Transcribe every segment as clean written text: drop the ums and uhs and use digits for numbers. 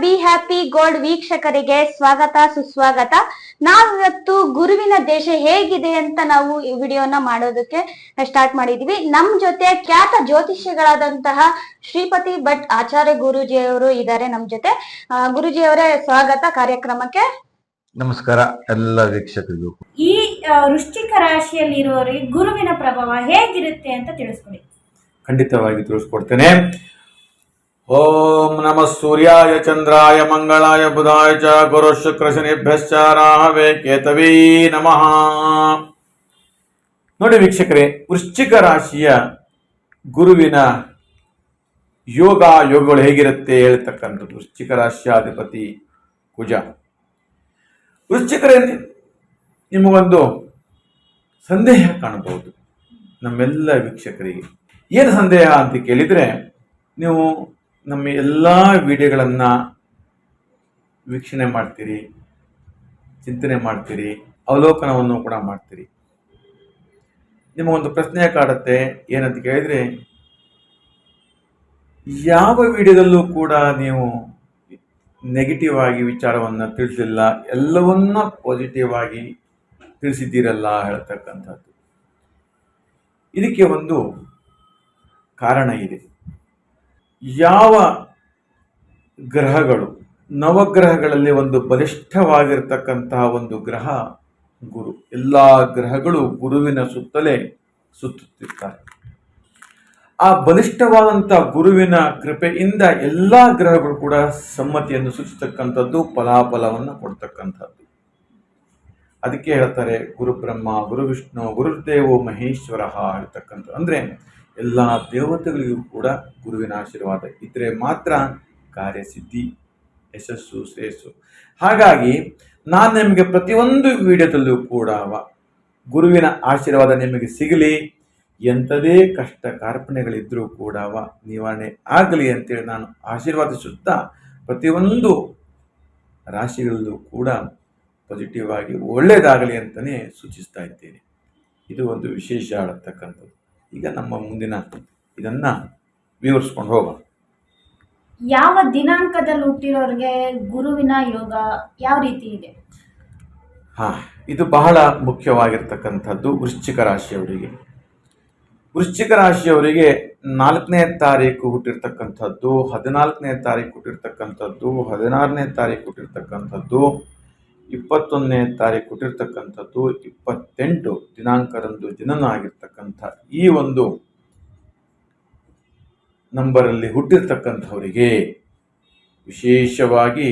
Be happy gold ವೀಕ್ಷಕರಿಗೆ ಸ್ವಾಗತ ಸುಸ್ವಾಗತ. ನಾವಿವತ್ತು ಗುರುವಿನ ದೇಶ ಹೇಗಿದೆ ಅಂತ ನಾವು ಈ ವಿಡಿಯೋನ ಮಾಡೋದಕ್ಕೆ ಸ್ಟಾರ್ಟ್ ಮಾಡಿದೀವಿ. ನಮ್ ಜೊತೆ ಖ್ಯಾತ ಜ್ಯೋತಿಷ್ಯಗಳಾದಂತಹ ಶ್ರೀಪತಿ ಭಟ್ ಆಚಾರ್ಯ ಗುರೂಜಿಯವರು ಇದ್ದಾರೆ ನಮ್ ಜೊತೆ. ಗುರೂಜಿಯವರೇ, ಸ್ವಾಗತ ಕಾರ್ಯಕ್ರಮಕ್ಕೆ. ನಮಸ್ಕಾರ ಎಲ್ಲ ವೀಕ್ಷಕರಿಗೂ. ಈ ವೃಶ್ಚಿಕ ರಾಶಿಯಲ್ಲಿರುವವರಿಗೆ ಗುರುವಿನ ಪ್ರಭಾವ ಹೇಗಿರುತ್ತೆ ಅಂತ ತಿಳಿಸ್ಕೊಡಿ. ಖಂಡಿತವಾಗಿ ತಿಳಿಸ್ಕೊಡ್ತೇನೆ. ಓಂ ನಮಃ ಸೂರ್ಯಾಯ ಚಂದ್ರಾಯ ಮಂಗಳಾಯ ಬುಧಾಯ ಚ ಗುರು ಶುಕ್ರ ಶನಿಭ್ಯಶ್ಚ ರಾಹವೇ ಕೇತವೇ ನಮಃ. ನೋಡಿ ವೀಕ್ಷಕರೇ, ವೃಶ್ಚಿಕ ರಾಶಿಯ ಗುರುವಿನ ಯೋಗಗಳು ಹೇಗಿರುತ್ತೆ ಹೇಳ್ತಕ್ಕಂಥದ್ದು. ವೃಶ್ಚಿಕ ರಾಶಿಯಾಧಿಪತಿ ಕುಜ. ವೃಶ್ಚಿಕರೇ, ನಿಮಗೊಂದು ಸಂದೇಹ ಕಾಣಬಹುದು ನಮ್ಮೆಲ್ಲ ವೀಕ್ಷಕರಿಗೆ. ಏನು ಸಂದೇಹ ಅಂತ ಕೇಳಿದರೆ, ನೀವು ನಮ್ಮ ಎಲ್ಲ ವಿಡಿಯೋಗಳನ್ನು ವೀಕ್ಷಣೆ ಮಾಡ್ತೀರಿ, ಚಿಂತನೆ ಮಾಡ್ತೀರಿ, ಅವಲೋಕನವನ್ನು ಕೂಡ ಮಾಡ್ತೀರಿ. ನಿಮಗೊಂದು ಪ್ರಶ್ನೆ ಕಾಡುತ್ತೆ. ಏನಂತ ಕೇಳಿದರೆ, ಯಾವ ವಿಡಿಯೋದಲ್ಲೂ ಕೂಡ ನೀವು ನೆಗೆಟಿವ್ ಆಗಿ ವಿಚಾರವನ್ನು ತಿಳಿಸಲಿಲ್ಲ, ಎಲ್ಲವನ್ನ ಪಾಸಿಟಿವ್ ಆಗಿ ತಿಳಿಸಿದ್ದೀರಲ್ಲ ಹೇಳ್ತಕ್ಕಂಥದ್ದು. ಇದಕ್ಕೆ ಒಂದು ಕಾರಣ ಇದೆ. ಯಾವ ಗ್ರಹಗಳು, ನವಗ್ರಹಗಳಲ್ಲಿ ಒಂದು ಬಲಿಷ್ಠವಾಗಿರ್ತಕ್ಕಂತಹ ಒಂದು ಗ್ರಹ ಗುರು. ಎಲ್ಲ ಗ್ರಹಗಳು ಗುರುವಿನ ಸುತ್ತಲೇ ಸುತ್ತುತ್ತಿರ್ತಾರೆ. ಆ ಬಲಿಷ್ಠವಾದಂಥ ಗುರುವಿನ ಕೃಪೆಯಿಂದ ಎಲ್ಲ ಗ್ರಹಗಳು ಕೂಡ ಸಮ್ಮತಿಯನ್ನು ಸೂಚಿಸ್ತಕ್ಕಂಥದ್ದು, ಫಲಾಫಲವನ್ನು ಕೊಡ್ತಕ್ಕಂಥದ್ದು. ಅದಕ್ಕೆ ಹೇಳ್ತಾರೆ ಗುರು ಬ್ರಹ್ಮ, ಗುರು ವಿಷ್ಣು, ಗುರುದೇವೋ ಮಹೇಶ್ವರ ಹೇಳ್ತಕ್ಕಂಥದ್ದು. ಅಂದರೆ ಎಲ್ಲ ದೇವತೆಗಳಿಗೂ ಕೂಡ ಗುರುವಿನ ಆಶೀರ್ವಾದ ಇದ್ರೆ ಮಾತ್ರ ಕಾರ್ಯಸಿದ್ಧಿ, ಯಶಸ್ಸು, ಶ್ರೇಯಸ್ಸು. ಹಾಗಾಗಿ ನಾನು ನಿಮಗೆ ಪ್ರತಿಯೊಂದು ವಿಡಿಯೋದಲ್ಲೂ ಕೂಡ ಗುರುವಿನ ಆಶೀರ್ವಾದ ನಿಮಗೆ ಸಿಗಲಿ, ಎಂಥದೇ ಕಷ್ಟ ಕಾರ್ಪಣ್ಯಗಳಿದ್ರೂ ಕೂಡ ನಿವಾರಣೆ ಆಗಲಿ ಅಂತೇಳಿ ನಾನು ಆಶೀರ್ವಾದಿಸುತ್ತಾ ಪ್ರತಿಯೊಂದು ರಾಶಿಗಳಲ್ಲೂ ಕೂಡ ಪಾಸಿಟಿವ್ ಆಗಿ ಒಳ್ಳೆಯದಾಗಲಿ ಅಂತಲೇ ಸೂಚಿಸ್ತಾ ಇದ್ದೇನೆ. ಇದು ಒಂದು ವಿಶೇಷ ಆಗತಕ್ಕಂಥದ್ದು. ಈಗ ನಮ್ಮ ಮುಂದಿನ ಇದನ್ನು ವಿವರಿಸ್ಕೊಂಡು ಹೋಗೋಣ. ಯಾವ ದಿನಾಂಕದಲ್ಲಿ ಹುಟ್ಟಿರೋರಿಗೆ ಗುರುವಿನ ಯೋಗ ಯಾವ ರೀತಿ ಇದೆ? ಇದು ಬಹಳ ಮುಖ್ಯವಾಗಿರ್ತಕ್ಕಂಥದ್ದು ವೃಶ್ಚಿಕ ರಾಶಿಯವರಿಗೆ. ವೃಶ್ಚಿಕ ರಾಶಿಯವರಿಗೆ 4ನೇ ತಾರೀಕು ಹುಟ್ಟಿರ್ತಕ್ಕಂಥದ್ದು, 14ನೇ ತಾರೀಕು ಹುಟ್ಟಿರ್ತಕ್ಕಂಥದ್ದು, 16ನೇ ತಾರೀಕು ಹುಟ್ಟಿರ್ತಕ್ಕಂಥದ್ದು, 21ನೇ ತಾರೀಕು ಹುಟ್ಟಿರ್ತಕ್ಕಂಥದ್ದು, 28 ದಿನಾಂಕದಂದು ಜನನ ಆಗಿರ್ತಕ್ಕಂಥ ಈ ಒಂದು ನಂಬರಲ್ಲಿ ಹುಟ್ಟಿರ್ತಕ್ಕಂಥವರಿಗೆ ವಿಶೇಷವಾಗಿ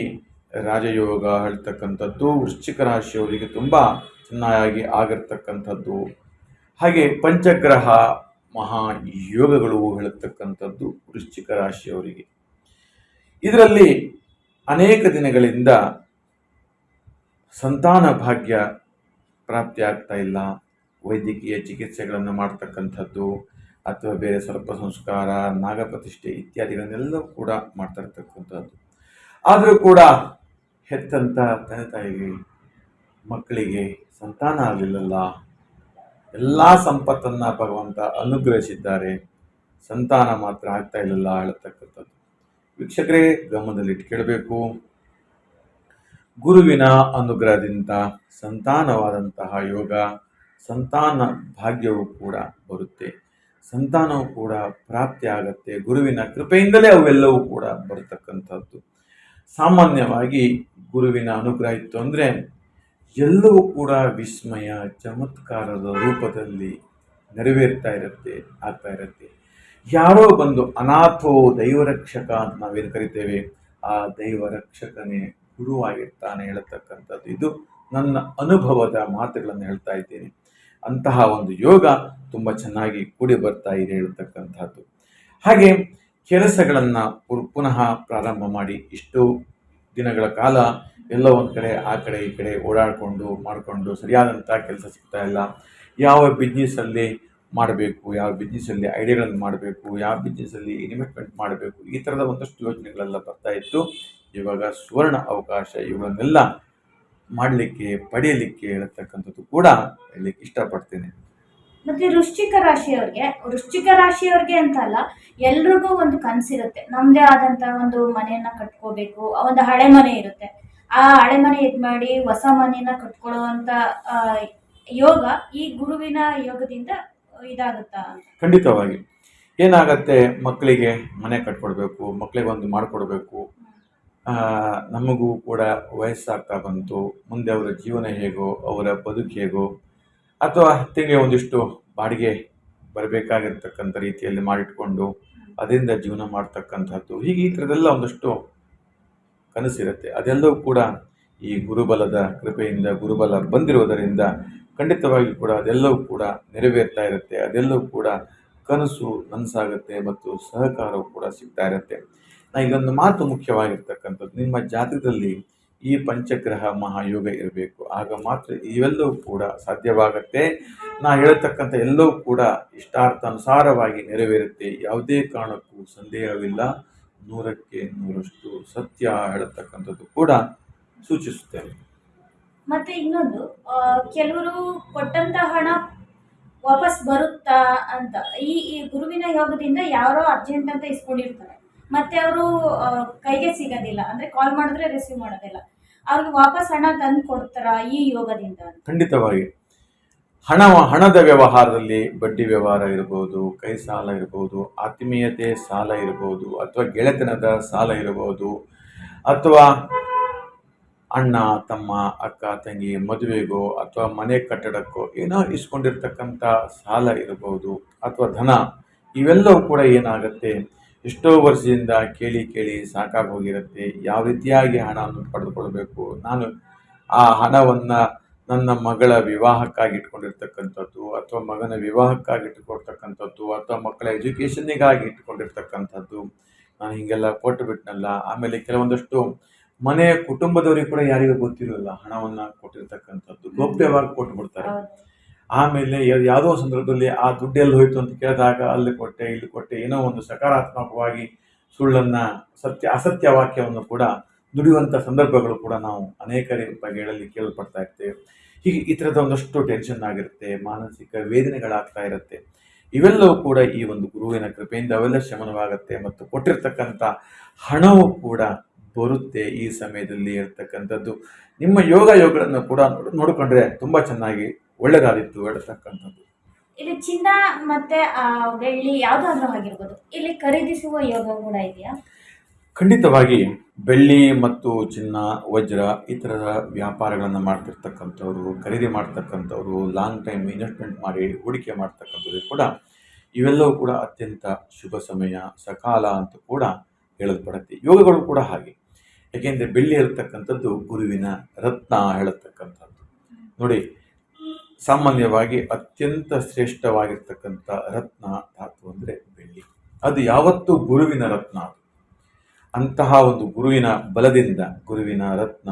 ರಾಜಯೋಗ ಹೇಳ್ತಕ್ಕಂಥದ್ದು ವೃಶ್ಚಿಕ ರಾಶಿಯವರಿಗೆ ತುಂಬ ಚೆನ್ನಾಗಿ ಆಗಿರ್ತಕ್ಕಂಥದ್ದು. ಹಾಗೆ ಪಂಚಗ್ರಹ ಮಹಾಯೋಗಗಳು ಹೇಳ್ತಕ್ಕಂಥದ್ದು ವೃಶ್ಚಿಕ ರಾಶಿಯವರಿಗೆ. ಇದರಲ್ಲಿ ಅನೇಕ ದಿನಗಳಿಂದ ಸಂತಾನ ಭಾಗ್ಯ ಪ್ರಾಪ್ತಿ ಆಗ್ತಾ ಇಲ್ಲ, ವೈದ್ಯಕೀಯ ಚಿಕಿತ್ಸೆಗಳನ್ನು ಮಾಡ್ತಕ್ಕಂಥದ್ದು ಅಥವಾ ಬೇರೆ ಸರ್ಪ ಸಂಸ್ಕಾರ, ನಾಗಪ್ರತಿಷ್ಠೆ ಇತ್ಯಾದಿಗಳನ್ನೆಲ್ಲವೂ ಕೂಡ ಮಾಡ್ತಾ ಇರ್ತಕ್ಕಂಥದ್ದು. ಆದರೂ ಕೂಡ ಹೆತ್ತಂಥ ತಂದೆ ತಾಯಿಗೆ ಮಕ್ಕಳಿಗೆ ಸಂತಾನ ಆಗಲಿಲ್ಲಲ್ಲ, ಎಲ್ಲ ಸಂಪತ್ತನ್ನು ಭಗವಂತ ಅನುಗ್ರಹಿಸಿದ್ದಾರೆ, ಸಂತಾನ ಮಾತ್ರ ಆಗ್ತಾ ಇಲ್ಲಲ್ಲ ಹೇಳತಕ್ಕಂಥದ್ದು. ವೀಕ್ಷಕರೇ, ಗಮನದಲ್ಲಿಟ್ಟು ಕೇಳಬೇಕು. ಗುರುವಿನ ಅನುಗ್ರಹದಿಂದ ಸಂತಾನವಾದಂತಹ ಯೋಗ, ಸಂತಾನ ಭಾಗ್ಯವೂ ಕೂಡ ಬರುತ್ತೆ, ಸಂತಾನವೂ ಕೂಡ ಪ್ರಾಪ್ತಿ ಆಗತ್ತೆ. ಗುರುವಿನ ಕೃಪೆಯಿಂದಲೇ ಅವೆಲ್ಲವೂ ಕೂಡ ಬರತಕ್ಕಂಥದ್ದು. ಸಾಮಾನ್ಯವಾಗಿ ಗುರುವಿನ ಅನುಗ್ರಹ ಇತ್ತು ಅಂದರೆ ಎಲ್ಲವೂ ಕೂಡ ವಿಸ್ಮಯ, ಚಮತ್ಕಾರದ ರೂಪದಲ್ಲಿ ನೆರವೇರ್ತಾ ಇರುತ್ತೆ, ಆಗ್ತಾ ಇರುತ್ತೆ. ಯಾರೋ ಬಂದು ಅನಾಥೋ ದೈವರಕ್ಷಕ ಅಂತ ನಾವೇನು ಕರಿತೇವೆ, ಆ ದೈವರಕ್ಷಕನೇ ಗುರುವಾಗಿರ್ತಾನೆ ಹೇಳತಕ್ಕಂಥದ್ದು. ಇದು ನನ್ನ ಅನುಭವದ ಮಾತುಗಳನ್ನು ಹೇಳ್ತಾ ಇದ್ದೇನೆ. ಅಂತಹ ಒಂದು ಯೋಗ ತುಂಬ ಚೆನ್ನಾಗಿ ಕೂಡಿ ಬರ್ತಾ ಇದೆ ಹೇಳ್ತಕ್ಕಂಥದ್ದು. ಹಾಗೆ ಕೆಲಸಗಳನ್ನು ಪುನಃ ಪ್ರಾರಂಭ ಮಾಡಿ, ಇಷ್ಟು ದಿನಗಳ ಕಾಲ ಎಲ್ಲ ಒಂದು ಕಡೆ ಆ ಕಡೆ ಈ ಕಡೆ ಓಡಾಡಿಕೊಂಡು ಮಾಡಿಕೊಂಡು ಸರಿಯಾದಂಥ ಕೆಲಸ ಸಿಗ್ತಾ ಇಲ್ಲ. ಯಾವ ಬಿಸ್ನೆಸ್ಸಲ್ಲಿ ಮಾಡಬೇಕು, ಯಾವ ಬಿಸ್ನೆಸ್ಸಲ್ಲಿ ಐಡಿಯಾಗಳನ್ನು ಮಾಡಬೇಕು, ಯಾವ ಬಿಸ್ನೆಸ್ಸಲ್ಲಿ ಇನ್ವೆಸ್ಟ್ಮೆಂಟ್ ಮಾಡಬೇಕು, ಈ ಥರದ ಒಂದಷ್ಟು ಯೋಚನೆಗಳೆಲ್ಲ ಬರ್ತಾ ಇತ್ತು. ಇವಾಗ ಸುವರ್ಣ ಅವಕಾಶ ಇವುಗಳನ್ನೆಲ್ಲ ಮಾಡಲಿಕ್ಕೆ, ಪಡೆಯಲಿಕ್ಕೆ ಹೇಳ್ತಕ್ಕಂಥದ್ದು ಕೂಡ ಹೇಳಲಿಕ್ಕೆ ಇಷ್ಟಪಡ್ತೇನೆ. ಮತ್ತೆ ವೃಶ್ಚಿಕ ರಾಶಿಯವ್ರಿಗೆ ಅಂತ ಅಲ್ಲ, ಎಲ್ರಿಗೂ ಒಂದು ಕನಸಿರುತ್ತೆ, ನಮ್ಮದೇ ಆದಂತ ಒಂದು ಮನೆಯನ್ನ ಕಟ್ಕೋಬೇಕು. ಒಂದು ಹಳೆ ಮನೆ ಇರುತ್ತೆ, ಆ ಹಳೆ ಮನೆ ಇದ್ ಮಾಡಿ ಹೊಸ ಮನೆಯನ್ನ ಕಟ್ಕೊಳ್ಳುವಂತ ಆ, ಯೋಗ ಈ ಗುರುವಿನ ಯೋಗದಿಂದ ಇದಾಗುತ್ತಾ ಅಂತ. ಖಂಡಿತವಾಗಿ ಏನಾಗತ್ತೆ, ಮಕ್ಕಳಿಗೆ ಮನೆ ಕಟ್ಕೊಡ್ಬೇಕು, ಮಕ್ಕಳಿಗೆ ಒಂದು ಮಾಡಿಕೊಡ್ಬೇಕು. ನಮಗೂ ಕೂಡ ವಯಸ್ಸಾಗ್ತಾ ಬಂತು, ಮುಂದೆ ಅವರ ಜೀವನ ಹೇಗೋ, ಅವರ ಬದುಕು ಹೇಗೋ, ಅಥವಾ ತಿಂಗಳಿಗೆ ಒಂದಿಷ್ಟು ಬಾಡಿಗೆ ಬರಬೇಕಾಗಿರ್ತಕ್ಕಂಥ ರೀತಿಯಲ್ಲಿ ಮಾಡಿಟ್ಕೊಂಡು ಅದರಿಂದ ಜೀವನ ಮಾಡ್ತಕ್ಕಂಥದ್ದು, ಹೀಗೆ ಈ ಥರದೆಲ್ಲ ಒಂದಷ್ಟು ಕನಸಿರುತ್ತೆ. ಅದೆಲ್ಲವೂ ಕೂಡ ಈ ಗುರುಬಲದ ಕೃಪೆಯಿಂದ, ಗುರುಬಲ ಬಂದಿರುವುದರಿಂದ ಖಂಡಿತವಾಗಿ ಕೂಡ ಅದೆಲ್ಲವೂ ಕೂಡ ನೆರವೇರ್ತಾ ಇರುತ್ತೆ. ಅದೆಲ್ಲವೂ ಕೂಡ ಕನಸು ನನಸಾಗುತ್ತೆ ಮತ್ತು ಸಹಕಾರವು ಕೂಡ ಸಿಗ್ತಾ ಇರುತ್ತೆ. ಇಲ್ಲೊಂದು ಮಾತು ಮುಖ್ಯವಾಗಿರ್ತಕ್ಕಂಥದ್ದು, ನಿಮ್ಮ ಜಾತಕದಲ್ಲಿ ಈ ಪಂಚಗ್ರಹ ಮಹಾಯೋಗ ಇರಬೇಕು, ಆಗ ಮಾತ್ರ ಇವೆಲ್ಲವೂ ಕೂಡ ಸಾಧ್ಯವಾಗುತ್ತೆ. ನಾ ಹೇಳ್ತಕ್ಕಂಥ ಎಲ್ಲವೂ ಕೂಡ ಇಷ್ಟಾರ್ಥಾನುಸಾರವಾಗಿ ನೆರವೇರುತ್ತೆ. ಯಾವುದೇ ಕಾರಣಕ್ಕೂ ಸಂದೇಹವಿಲ್ಲ, 100ಕ್ಕೆ 100ರಷ್ಟು ಸತ್ಯ ಹೇಳತಕ್ಕಂಥದ್ದು ಕೂಡ ಸೂಚಿಸುತ್ತೇವೆ. ಮತ್ತೆ ಇನ್ನೊಂದು, ಕೆಲವರು ಕೊಟ್ಟಂತ ಹಣ ವಾಪಸ್ ಬರುತ್ತಾ ಅಂತ ಈ ಗುರುವಿನ ಯೋಗದಿಂದ ಯಾರೋ ಅರ್ಜೆಂಟ್ ಅಂತ ಇಸ್ಕೊಂಡಿರ್ತಾರೆ, ಮತ್ತೆ ಅವರು ಕೈಗೆ ಸಿಗೋದಿಲ್ಲ, ಅಂದ್ರೆ ಕಾಲ್ ಮಾಡಿದ್ರೆ ರಿಸೀವ್ ಮಾಡೋದಿಲ್ಲ, ಅವ್ರಿಗೆ ವಾಪಸ್ ಹಣ ತಂದು ಕೊಡ್ತಾರ ಈ ಯೋಗದಿಂದ? ಖಂಡಿತವಾಗಿ ಹಣದ ವ್ಯವಹಾರದಲ್ಲಿ ಬಡ್ಡಿ ವ್ಯವಹಾರ ಇರಬಹುದು, ಕೈ ಸಾಲ ಇರಬಹುದು, ಆತ್ಮೀಯತೆ ಸಾಲ ಇರಬಹುದು, ಅಥವಾ ಗೆಳೆತನದ ಸಾಲ ಇರಬಹುದು, ಅಥವಾ ಅಣ್ಣ ತಮ್ಮ ಅಕ್ಕ ತಂಗಿ ಮದುವೆಗೋ ಅಥವಾ ಮನೆ ಕಟ್ಟಡಕ್ಕೋ ಏನೋ ಇಸ್ಕೊಂಡಿರ್ತಕ್ಕಂಥ ಸಾಲ ಇರಬಹುದು, ಅಥವಾ ಧನ, ಇವೆಲ್ಲವೂ ಕೂಡ ಏನಾಗುತ್ತೆ, ಎಷ್ಟೋ ವರ್ಷದಿಂದ ಕೇಳಿ ಕೇಳಿ ಸಾಕಾಗಿ ಹೋಗಿರುತ್ತೆ. ಯಾವ ರೀತಿಯಾಗಿ ಹಣವನ್ನು ಪಡೆದುಕೊಳ್ಬೇಕು, ನಾನು ಆ ಹಣವನ್ನು ನನ್ನ ಮಗಳ ವಿವಾಹಕ್ಕಾಗಿ ಇಟ್ಕೊಂಡಿರ್ತಕ್ಕಂಥದ್ದು, ಅಥವಾ ಮಗನ ವಿವಾಹಕ್ಕಾಗಿ ಇಟ್ಕೊಳ್ತಕ್ಕಂಥದ್ದು, ಅಥವಾ ಮಕ್ಕಳ ಎಜುಕೇಷನ್ನಿಗಾಗಿ ಇಟ್ಕೊಂಡಿರ್ತಕ್ಕಂಥದ್ದು, ನಾನು ಹೀಗೆಲ್ಲ ಕೊಟ್ಟು ಬಿಟ್ನಲ್ಲ. ಆಮೇಲೆ ಕೆಲವೊಂದಷ್ಟು ಮನೆಯ ಕುಟುಂಬದವರಿಗೆ ಕೂಡ ಯಾರಿಗೂ ಗೊತ್ತಿರೋಲ್ಲ ಹಣವನ್ನು ಕೊಟ್ಟಿರ್ತಕ್ಕಂಥದ್ದು, ಗೌಪ್ಯವಾಗಿ ಕೊಟ್ಟುಬಿಡ್ತಾರೆ. ಆಮೇಲೆ ಯಾವುದೋ ಸಂದರ್ಭದಲ್ಲಿ ಆ ದುಡ್ಡು ಎಲ್ಲಿ ಹೋಯ್ತು ಅಂತ ಕೇಳಿದಾಗ ಅಲ್ಲಿ ಕೊಟ್ಟೆ ಇಲ್ಲಿ ಕೊಟ್ಟೆ, ಏನೋ ಒಂದು ಸಕಾರಾತ್ಮಕವಾಗಿ ಸುಳ್ಳನ್ನು ಅಸತ್ಯ ವಾಕ್ಯವನ್ನು ಕೂಡ ನುಡಿಯುವಂಥ ಸಂದರ್ಭಗಳು ಕೂಡ ನಾವು ಅನೇಕ ಬಗೆಗಳಲ್ಲಿ ಕೇಳಲ್ಪಡ್ತಾ ಇರ್ತೇವೆ. ಹೀಗೆ ಈ ಥರದ ಒಂದಷ್ಟು ಟೆನ್ಷನ್ ಆಗಿರುತ್ತೆ, ಮಾನಸಿಕ ವೇದನೆಗಳಾಗ್ತಾ ಇರುತ್ತೆ. ಇವೆಲ್ಲವೂ ಕೂಡ ಈ ಒಂದು ಗುರುವಿನ ಕೃಪೆಯಿಂದ ಅವೆಲ್ಲ ಶಮನವಾಗುತ್ತೆ, ಮತ್ತು ಕೊಟ್ಟಿರ್ತಕ್ಕಂಥ ಹಣವು ಕೂಡ ಬರುತ್ತೆ ಈ ಸಮಯದಲ್ಲಿ ಇರ್ತಕ್ಕಂಥದ್ದು. ನಿಮ್ಮ ಯೋಗಗಳನ್ನು ಕೂಡ ನೋಡಿಕೊಂಡ್ರೆ ತುಂಬ ಚೆನ್ನಾಗಿ ಒಳ್ಳೆಯದಾದಿತ್ತು ಹೇಳ್ತಕ್ಕಂಥದ್ದು. ಇಲ್ಲಿ ಚಿನ್ನ ಮತ್ತೆ ಬೆಳ್ಳಿ ಯಾವುದಾದ್ರೂ ಆಗಿರ್ಬೋದು, ಇಲ್ಲಿ ಖರೀದಿಸುವ ಯೋಗ ಕೂಡ ಇದೆಯಾ? ಖಂಡಿತವಾಗಿ ಬೆಳ್ಳಿ ಮತ್ತು ಚಿನ್ನ, ವಜ್ರ ಈ ಥರದ ವ್ಯಾಪಾರಗಳನ್ನು ಮಾಡ್ತಿರ್ತಕ್ಕಂಥವ್ರು, ಖರೀದಿ ಮಾಡ್ತಕ್ಕಂಥವ್ರು, ಲಾಂಗ್ ಟೈಮ್ ಇನ್ವೆಸ್ಟ್ಮೆಂಟ್ ಮಾಡಿ ಹೂಡಿಕೆ ಮಾಡ್ತಕ್ಕಂಥದ್ದು ಕೂಡ ಇವೆಲ್ಲವೂ ಕೂಡ ಅತ್ಯಂತ ಶುಭ ಸಮಯ, ಸಕಾಲ ಅಂತ ಕೂಡ ಹೇಳಲ್ಪಡುತ್ತೆ. ಯೋಗಗಳು ಕೂಡ ಹಾಗೆ, ಯಾಕೆಂದರೆ ಬೆಳ್ಳಿ ಇರತಕ್ಕಂಥದ್ದು ಗುರುವಿನ ರತ್ನ ಹೇಳತಕ್ಕಂಥದ್ದು. ನೋಡಿ, ಸಾಮಾನ್ಯವಾಗಿ ಅತ್ಯಂತ ಶ್ರೇಷ್ಠವಾಗಿರ್ತಕ್ಕಂಥ ರತ್ನ ಧಾತು ಅಂದರೆ ಬೆಳ್ಳಿ. ಅದು ಯಾವತ್ತೂ ಗುರುವಿನ ರತ್ನ. ಅಂತಹ ಒಂದು ಗುರುವಿನ ಬಲದಿಂದ ಗುರುವಿನ ರತ್ನ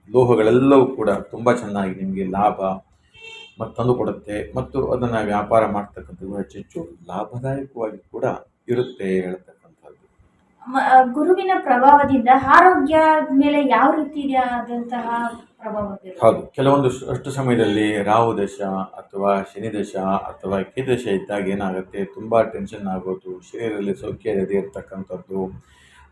ಲೋಹಗಳೆಲ್ಲವೂ ಕೂಡ ತುಂಬ ಚೆನ್ನಾಗಿ ನಿಮಗೆ ಲಾಭ ತಂದು ಕೊಡುತ್ತೆ, ಮತ್ತು ಅದನ್ನು ವ್ಯಾಪಾರ ಮಾಡ್ತಕ್ಕಂಥದ್ದು ಹೆಚ್ಚು ಲಾಭದಾಯಕವಾಗಿ ಕೂಡ ಇರುತ್ತೆ ಹೇಳ್ತಕ್ಕಂಥದ್ದು. ಗುರುವಿನ ಪ್ರಭಾವದಿಂದ ಆರೋಗ್ಯ ಮೇಲೆ ಯಾವ ರೀತಿಯಾದಂತಹ ಪ್ರಭಾವ ಬೀರುತ್ತೆ? ಹೌದು, ಕೆಲವೊಂದು ಅಷ್ಟು ಸಮಯದಲ್ಲಿ ರಾಹು ದಶ ಅಥವಾ ಶನಿ ದಶ ಅಥವಾ ಕೇದಶ ಇದ್ದಾಗ ಏನಾಗುತ್ತೆ, ತುಂಬ ಟೆನ್ಷನ್ ಆಗೋದು, ಶರೀರದಲ್ಲಿ ಸೌಖ್ಯ ಇರದೇ ಇರ್ತಕ್ಕಂಥದ್ದು,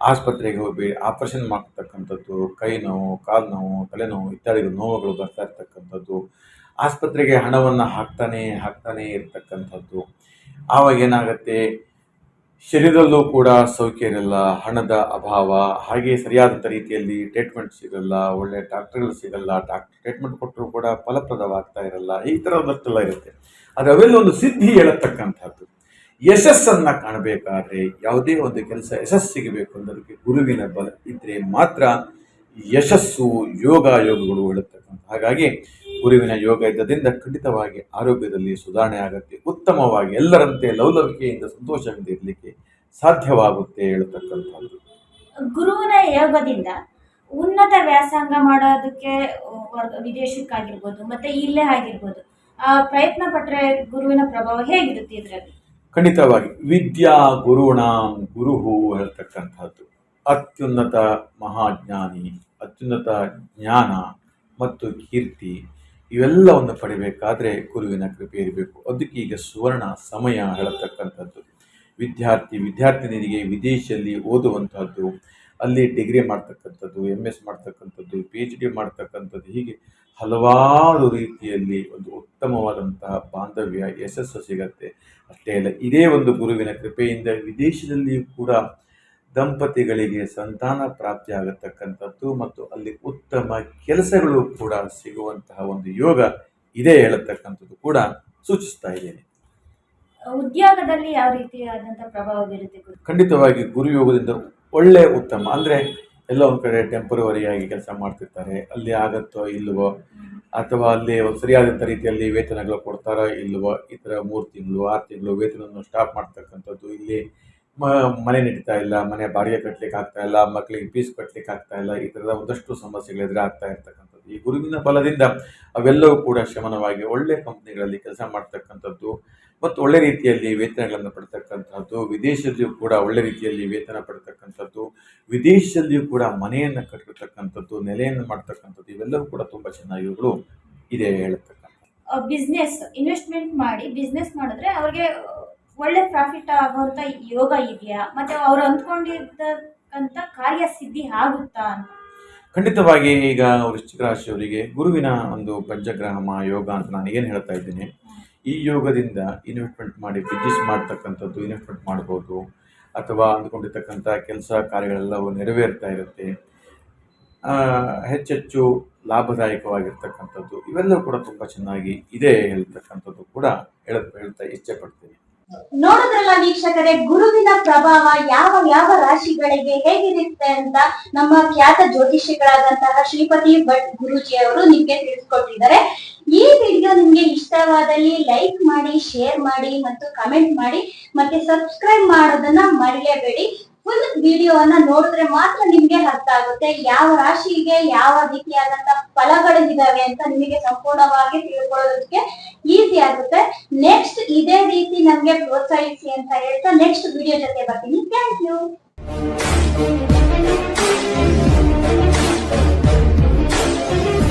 ಆಸ್ಪತ್ರೆಗೆ ಹೋಗಿ ಆಪರೇಷನ್ ಮಾಡ್ತಕ್ಕಂಥದ್ದು, ಕೈ ನೋವು, ಕಾಲು ನೋವು, ತಲೆನೋವು ಇತ್ಯಾದಿ ನೋವುಗಳು ಬರ್ತಾ ಇರ್ತಕ್ಕಂಥದ್ದು, ಆಸ್ಪತ್ರೆಗೆ ಹಣವನ್ನು ಹಾಕ್ತಾನೇ ಇರ್ತಕ್ಕಂಥದ್ದು. ಆವಾಗ ಏನಾಗುತ್ತೆ, ಶರೀರದಲ್ಲೂ ಕೂಡ ಸೌಖ್ಯ ಇರಲ್ಲ, ಹಣದ ಅಭಾವ, ಹಾಗೆ ಸರಿಯಾದಂಥ ರೀತಿಯಲ್ಲಿ ಟ್ರೀಟ್ಮೆಂಟ್ ಸಿಗಲ್ಲ, ಒಳ್ಳೆ ಡಾಕ್ಟರ್ಗಳು ಸಿಗಲ್ಲ, ಟ್ರೀಟ್ಮೆಂಟ್ ಕೊಟ್ಟರು ಕೂಡ ಫಲಪ್ರದವಾಗ್ತಾ ಇರಲ್ಲ, ಈ ಥರದಷ್ಟೆಲ್ಲ ಇರುತ್ತೆ. ಅದು ಅವೆಲ್ಲ ಒಂದು ಸಿದ್ಧಿ ಹೇಳತಕ್ಕಂಥದ್ದು. ಯಶಸ್ಸನ್ನು ಕಾಣಬೇಕಾದ್ರೆ, ಯಾವುದೇ ಒಂದು ಕೆಲಸ ಯಶಸ್ಸು ಸಿಗಬೇಕು ಅನ್ನೋದಕ್ಕೆ ಗುರುವಿನ ಬಲ ಇದ್ದರೆ ಮಾತ್ರ ಯಶಸ್ಸು, ಯೋಗಗಳು ಹೇಳತಕ್ಕಂಥ. ಹಾಗಾಗಿ ಗುರುವಿನ ಯೋಗ ಇದ್ದದಿಂದ ಖಂಡಿತವಾಗಿ ಆರೋಗ್ಯದಲ್ಲಿ ಸುಧಾರಣೆ ಆಗುತ್ತೆ, ಉತ್ತಮವಾಗಿ ಎಲ್ಲರಂತೆ ಲವಲವಿಕೆಯಿಂದ ಸಂತೋಷದಿಂದ ಇರಲಿಕ್ಕೆ ಸಾಧ್ಯವಾಗುತ್ತೆ ಹೇಳತಕ್ಕಂಥದ್ದು. ಗುರುವಿನ ಯೋಗದಿಂದ ಉನ್ನತ ವ್ಯಾಸಂಗ ಮಾಡೋದಕ್ಕೆ ವಿದೇಶಕ್ಕಾಗಿರ್ಬೋದು ಮತ್ತೆ ಇಲ್ಲೇ ಆಗಿರ್ಬೋದು ಪ್ರಯತ್ನ ಪಟ್ಟರೆ ಗುರುವಿನ ಪ್ರಭಾವ ಹೇಗಿರುತ್ತೆ ಇದರಲ್ಲಿ? ಖಂಡಿತವಾಗಿ ವಿದ್ಯಾ ಗುರುಣಾಂ ಗುರುಹು ಹೇಳ್ತಕ್ಕಂಥದ್ದು. ಅತ್ಯುನ್ನತ ಮಹಾಜ್ಞಾನಿ, ಅತ್ಯುನ್ನತ ಜ್ಞಾನ ಮತ್ತು ಕೀರ್ತಿ ಇವೆಲ್ಲವನ್ನು ಪಡಿಬೇಕಾದ್ರೆ ಗುರುವಿನ ಕೃಪೆ ಇರಬೇಕು. ಅದಕ್ಕೆ ಈಗ ಸುವರ್ಣ ಸಮಯ ಹೇಳತಕ್ಕಂಥದ್ದು. ವಿದ್ಯಾರ್ಥಿನಿಯರಿಗೆ ವಿದೇಶದಲ್ಲಿ ಓದುವಂತಹದ್ದು, ಅಲ್ಲಿ ಡಿಗ್ರಿ ಮಾಡ್ತಕ್ಕಂಥದ್ದು, MS ಮಾಡ್ತಕ್ಕಂಥದ್ದು, PhD ಮಾಡ್ತಕ್ಕಂಥದ್ದು, ಹೀಗೆ ಹಲವಾರು ರೀತಿಯಲ್ಲಿ ಒಂದು ಉತ್ತಮವಾದಂತಹ ಬಾಂಧವ್ಯ ಯಶಸ್ಸು ಸಿಗತ್ತೆ. ಅಷ್ಟೇ ಅಲ್ಲ, ಇದೇ ಒಂದು ಗುರುವಿನ ಕೃಪೆಯಿಂದ ವಿದೇಶದಲ್ಲಿಯೂ ಕೂಡ ದಂಪತಿಗಳಿಗೆ ಸಂತಾನ ಪ್ರಾಪ್ತಿ ಆಗತಕ್ಕಂಥದ್ದು ಮತ್ತು ಅಲ್ಲಿ ಉತ್ತಮ ಕೆಲಸಗಳು ಕೂಡ ಸಿಗುವಂತಹ ಒಂದು ಯೋಗ ಇದೇ ಹೇಳತಕ್ಕಂಥದ್ದು ಕೂಡ ಸೂಚಿಸ್ತಾ ಇದ್ದೇನೆ. ಉದ್ಯೋಗದಲ್ಲಿ ಯಾವ ರೀತಿಯಾದಂತಹ ಪ್ರಭಾವ ಬೀರುತ್ತೆ ಗುರು? ಖಂಡಿತವಾಗಿ ಗುರುಯೋಗದಿಂದ ಒಳ್ಳೆ ಉತ್ತಮ. ಅಂದರೆ ಎಲ್ಲೋ ಒಂದು ಕಡೆ ಟೆಂಪರವರಿಯಾಗಿ ಕೆಲಸ ಮಾಡ್ತಿರ್ತಾರೆ, ಅಲ್ಲಿ ಆಗತ್ತೋ ಇಲ್ವೋ, ಅಥವಾ ಅಲ್ಲಿ ಸರಿಯಾದಂಥ ರೀತಿಯಲ್ಲಿ ವೇತನಗಳು ಕೊಡ್ತಾರೋ ಇಲ್ವೋ, ಈ ಥರ 3 ತಿಂಗಳು 6 ತಿಂಗಳು ವೇತನವನ್ನು ಸ್ಟಾಪ್ ಮಾಡ್ತಕ್ಕಂಥದ್ದು, ಇಲ್ಲಿ ಮನೆ ನಡೀತಾ ಇಲ್ಲ, ಮನೆ ಬಾಡಿಗೆ ಕಟ್ಟಲಿಕ್ಕೆ ಆಗ್ತಾ ಇಲ್ಲ, ಮಕ್ಕಳಿಗೆ ಫೀಸ್ ಕಟ್ಟಲಿಕ್ಕೆ ಆಗ್ತಾ ಇಲ್ಲ, ಈ ಥರದ ಒಂದಷ್ಟು ಸಮಸ್ಯೆಗಳು ಎದುರಾಗ್ತಾ ಇರ್ತಕ್ಕಂಥದ್ದು. ಈ ಗುರುವಿನ ಬಲದಿಂದ ಅವೆಲ್ಲವೂ ಕೂಡ ಶಮನವಾಗಿ ಒಳ್ಳೆ ಕಂಪ್ನಿಗಳಲ್ಲಿ ಕೆಲಸ ಮಾಡ್ತಕ್ಕಂಥದ್ದು ಮತ್ತು ಒಳ್ಳೆ ರೀತಿಯಲ್ಲಿ ವೇತನಗಳನ್ನು ಪಡ್ತಕ್ಕಂಥದ್ದು, ವಿದೇಶದಲ್ಲಿಯೂ ಕೂಡ ಒಳ್ಳೆ ರೀತಿಯಲ್ಲಿ ವೇತನ ಪಡ್ತಕ್ಕಂಥದ್ದು, ವಿದೇಶದಲ್ಲಿಯೂ ಕೂಡ ಮನೆಯನ್ನು ಕಟ್ಟಿರ್ತಕ್ಕಂಥದ್ದು, ನೆಲೆಯನ್ನು ಮಾಡ್ತಕ್ಕಂಥದ್ದು, ಇವೆಲ್ಲವೂ ಕೂಡ ತುಂಬ ಚೆನ್ನಾಗಿಗಳು ಇದೆ ಹೇಳತಕ್ಕಂಥ. ಬಿಸ್ನೆಸ್ ಇನ್ವೆಸ್ಟ್ಮೆಂಟ್ ಮಾಡಿ ಬಿಸ್ನೆಸ್ ಮಾಡಿದ್ರೆ ಅವ್ರಿಗೆ ಒಳ್ಳೆ ಪ್ರಾಫಿಟ್ ಆಗುವಂತ ಯೋಗ ಇದೆಯಾ? ಮತ್ತೆ ಅವ್ರು ಅಂದ್ಕೊಂಡಿರ್ತಕ್ಕಂಥ ಕಾರ್ಯ ಸಿದ್ಧಿ ಆಗುತ್ತಾ ಅಂತ? ಖಂಡಿತವಾಗಿ ಈಗ ವೃಶ್ಚಿಕ ರಾಶಿಯವರಿಗೆ ಗುರುವಿನ ಒಂದು ಪಂಚಗ್ರಹ ಯೋಗ ಅಂತ ನಾನು ಏನು ಹೇಳ್ತಾ ಇದ್ದೀನಿ, ಈ ಯೋಗದಿಂದ ಇನ್ವೆಸ್ಟ್ಮೆಂಟ್ ಮಾಡಿ ಬಿಸ್ನೆಸ್ ಮಾಡ್ತಕ್ಕಂಥದ್ದು ಇನ್ವೆಸ್ಟ್ಮೆಂಟ್ ಮಾಡ್ಬೋದು, ಅಥವಾ ಅಂದ್ಕೊಂಡಿರ್ತಕ್ಕಂಥ ಕೆಲಸ ಕಾರ್ಯಗಳೆಲ್ಲವೂ ನೆರವೇರ್ತಾ ಇರುತ್ತೆ, ಹೆಚ್ಚೆಚ್ಚು ಲಾಭದಾಯಕವಾಗಿರ್ತಕ್ಕಂಥದ್ದು, ಇವೆಲ್ಲವೂ ಕೂಡ ತುಂಬ ಚೆನ್ನಾಗಿ ಇದೆ ಹೇಳ್ತಕ್ಕಂಥದ್ದು ಕೂಡ ಹೇಳ್ತಾ ಇಚ್ಛೆ ಪಡ್ತೀನಿ. ನೋಡಿದ್ರಲ್ಲ ವೀಕ್ಷಕರೇ, ಗುರುವಿನ ಪ್ರಭಾವ ಯಾವ ಯಾವ ರಾಶಿಗಳಿಗೆ ಹೇಗಿರುತ್ತೆ ಅಂತ ನಮ್ಮ ಖ್ಯಾತ ಜ್ಯೋತಿಷಿಗಳಾದಂತಹ ಶ್ರೀಪತಿ ಭಟ್ ಗುರೂಜಿ ಅವರು ನಿಮ್ಗೆ ತಿಳಿಸ್ಕೊಟ್ಟಿದ್ದಾರೆ. ಈ ವಿಡಿಯೋ ನಿಮ್ಗೆ ಇಷ್ಟವಾದಲ್ಲಿ ಲೈಕ್ ಮಾಡಿ, ಶೇರ್ ಮಾಡಿ ಮತ್ತು ಕಮೆಂಟ್ ಮಾಡಿ, ಮತ್ತೆ ಸಬ್ಸ್ಕ್ರೈಬ್ ಮಾಡೋದನ್ನ ಮರೆಯಲೇಬೇಡಿ. ಫುಲ್ ವಿಡಿಯೋವನ್ನ ನೋಡಿದ್ರೆ ಮಾತ್ರ ನಿಮ್ಗೆ ಅರ್ಥ ಆಗುತ್ತೆ ಯಾವ ರಾಶಿಗೆ ಯಾವ ರೀತಿಯಾದಂತಹ ಫಲಗಳಿದಾವೆ ಅಂತ ನಿಮಗೆ ಸಂಪೂರ್ಣವಾಗಿ ತಿಳ್ಕೊಳ್ಳೋದಕ್ಕೆ ಈಸಿ ಆಗುತ್ತೆ. ನೆಕ್ಸ್ಟ್ ಇದೇ ರೀತಿ ನಮ್ಗೆ ಪ್ರೋತ್ಸಾಹಿಸಿ ಅಂತ ಹೇಳ್ತಾ ನೆಕ್ಸ್ಟ್ ವಿಡಿಯೋ ಜೊತೆ ಬರ್ತೀನಿ. Thank you.